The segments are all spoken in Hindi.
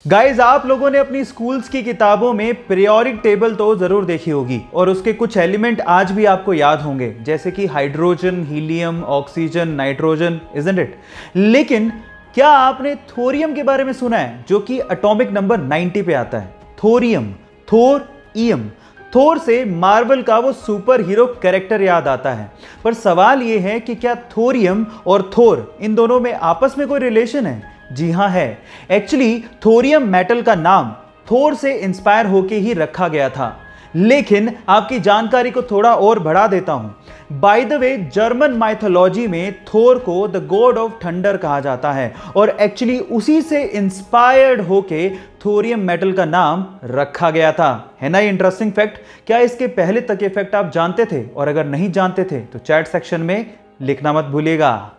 गाइज, आप लोगों ने अपनी स्कूल्स की किताबों में पीरियोडिक टेबल तो जरूर देखी होगी और उसके कुछ एलिमेंट आज भी आपको याद होंगे, जैसे कि hydrogen, helium, oxygen, nitrogen, isn't it. लेकिन क्या आपने थोरियम के बारे में सुना है, जो कि एटॉमिक नंबर 90 पे आता है? थोरियम, थोर ईयम। थोर से मार्वल का वो सुपर हीरो कैरेक्टर याद आता है, पर सवाल ये है कि क्या थोरियम और थोर इन दोनों में आपस में कोई रिलेशन है? जी हां है। एक्चुअली थोरियम मेटल का नाम थोर से इंस्पायर होके ही रखा गया था, लेकिन आपकी जानकारी को थोड़ा और बढ़ा देता हूं। By the way, German mythology में थोर को द गॉड ऑफ थंडर कहा जाता है और एक्चुअली उसी से इंस्पायर्ड होके थोरियम मेटल का नाम रखा गया था। है ना ये इंटरेस्टिंग फैक्ट? क्या इसके पहले तक ये फैक्ट आप जानते थे? और अगर नहीं जानते थे तो चैट सेक्शन में लिखना मत भूलिएगा।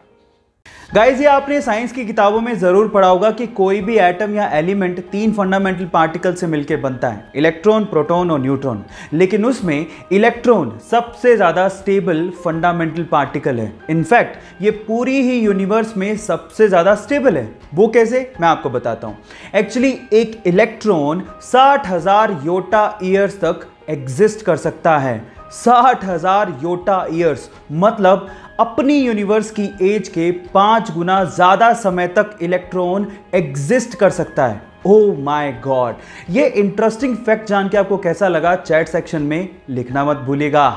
गाइस, ये आपने साइंस की किताबों में जरूर पढ़ा होगा कि कोई भी एटम या एलिमेंट 3 फंडामेंटल पार्टिकल से मिलकर बनता है, इलेक्ट्रॉन, प्रोटॉन और न्यूट्रॉन। लेकिन उसमें इलेक्ट्रॉन सबसे ज्यादा स्टेबल फंडामेंटल पार्टिकल है। इनफैक्ट ये पूरी ही यूनिवर्स में सबसे ज्यादा स्टेबल है। वो कैसे, मैं आपको बताता हूं। एक्चुअली एक इलेक्ट्रॉन 60,000 योटा ईयर्स तक एग्जिस्ट कर सकता है। 60,000 योटा ईयर्स मतलब अपनी यूनिवर्स की एज के 5 गुना ज्यादा समय तक इलेक्ट्रॉन एग्जिस्ट कर सकता है। Oh my God! ये इंटरेस्टिंग फैक्ट जान के आपको कैसा लगा, चैट सेक्शन में लिखना मत भूलिएगा।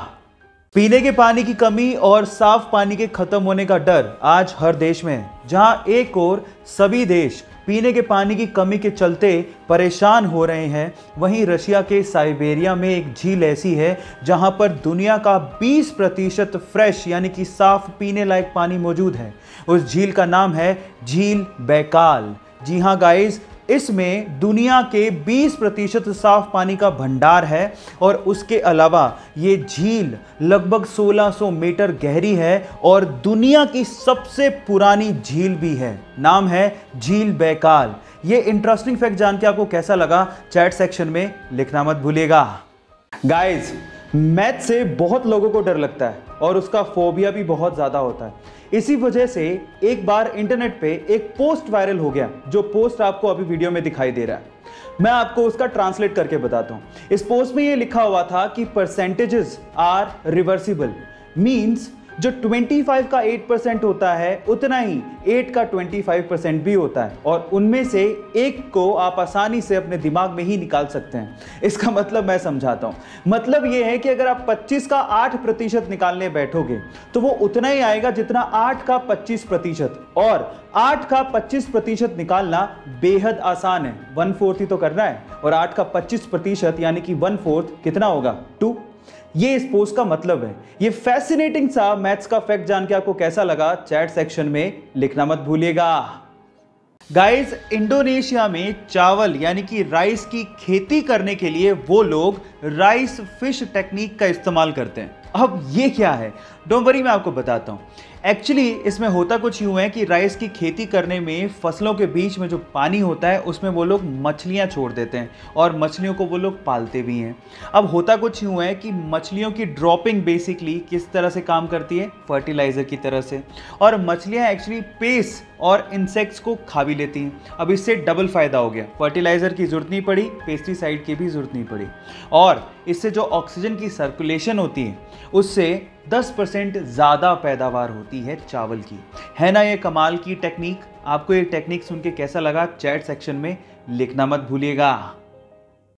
पीने के पानी की कमी और साफ पानी के खत्म होने का डर आज हर देश में है। जहां एक और सभी देश पीने के पानी की कमी के चलते परेशान हो रहे हैं, वहीं रशिया के साइबेरिया में एक झील ऐसी है जहां पर दुनिया का 20% फ्रेश यानी कि साफ पीने लायक पानी मौजूद है। उस झील का नाम है झील बैकाल। जी हाँ गाइस, इसमें दुनिया के 20% साफ पानी का भंडार है और उसके अलावा ये झील लगभग 1600 मीटर गहरी है और दुनिया की सबसे पुरानी झील भी है। नाम है झील बैकाल। ये इंटरेस्टिंग फैक्ट जान के आपको कैसा लगा, चैट सेक्शन में लिखना मत भूलिएगा। गाइस, मैथ से बहुत लोगों को डर लगता है और उसका फोबिया भी बहुत ज्यादा होता है। इसी वजह से एक बार इंटरनेट पे एक पोस्ट वायरल हो गया, जो पोस्ट आपको अभी वीडियो में दिखाई दे रहा है। मैं आपको उसका ट्रांसलेट करके बताता हूं। इस पोस्ट में ये लिखा हुआ था कि परसेंटेजेस आर रिवर्सिबल, मींस जो 25 का 8% होता है उतना ही 8 का 25% भी होता है और उनमें से एक को आप आसानी से अपने दिमाग में ही निकाल सकते हैं। इसका मतलब मैं समझाता हूं। मतलब यह है कि अगर आप 25 का 8% निकालने बैठोगे तो वो उतना ही आएगा जितना 8 का 25%, और 8 का 25% निकालना बेहद आसान है। 1/4 ही तो करना है और 8 का 25% यानी कि 1/4 कितना होगा? 2। ये इस पोस्ट का मतलब है। ये फैसिनेटिंग सा मैथ्स का फैक्ट जान के आपको कैसा लगा, चैट सेक्शन में लिखना मत भूलिएगा। गाइस, इंडोनेशिया में चावल यानी कि राइस की खेती करने के लिए वो लोग राइस फिश टेक्निक का इस्तेमाल करते हैं। अब ये क्या है, डोंट वरी, मैं आपको बताता हूँ। एक्चुअली इसमें होता कुछ यूं है कि राइस की खेती करने में फसलों के बीच में जो पानी होता है उसमें वो लोग मछलियां छोड़ देते हैं और मछलियों को वो लोग पालते भी हैं। अब होता कुछ यूं है कि मछलियों की ड्रॉपिंग बेसिकली किस तरह से काम करती है, फर्टिलाइजर की तरह से, और मछलियां एक्चुअली पेस्ट और इंसेक्ट्स को खा भी लेती हैं। अब इससे डबल फायदा हो गया, फर्टिलाइजर की जरूरत नहीं पड़ी, पेस्टिसाइड की भी जरूरत नहीं पड़ी, और इससे जो ऑक्सीजन की सर्कुलेशन होती है उससे 10% ज़्यादा पैदावार होती है चावल की। है ना ये कमाल की टेक्निक? आपको ये टेक्निक सुन के कैसा लगा, चैट सेक्शन में लिखना मत भूलिएगा।